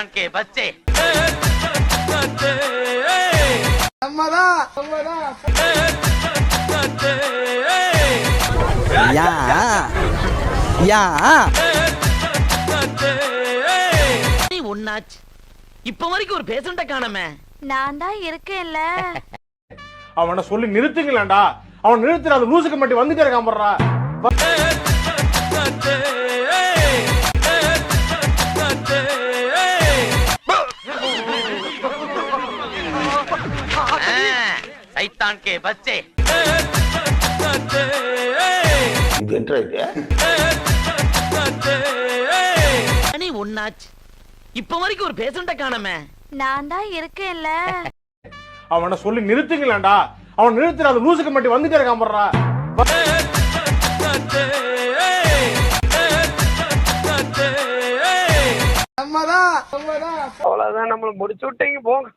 शैतान के बच्चे ஒன்னாச்சு இப்ப வரைக்கும் ஒரு பேஷண்ட காணமே. நான் தான் இருக்கேன்ல. அவனை சொல்லி நிறுத்துங்களேன்டா. அவன் நிறுத்துற அந்த லூசுக்கு மட்டும் வந்துட்டே இருக்கான் போடுறா. शैतान के बच्चे ஒன்னாச்சு இப்ப வரைக்கும் ஒரு பேஷண்ட காணமே. நான் தான் இருக்கேன்ல. அவனை சொல்லி நிறுத்துங்களேன்டா. அவன் நிறுத்துற அந்த லூசுக்கு மட்டும் வந்துட்டே இருக்கான் போடுறா. அவ்வளவுதான் நம்மள முடிச்சு விட்டீங்க போங்க.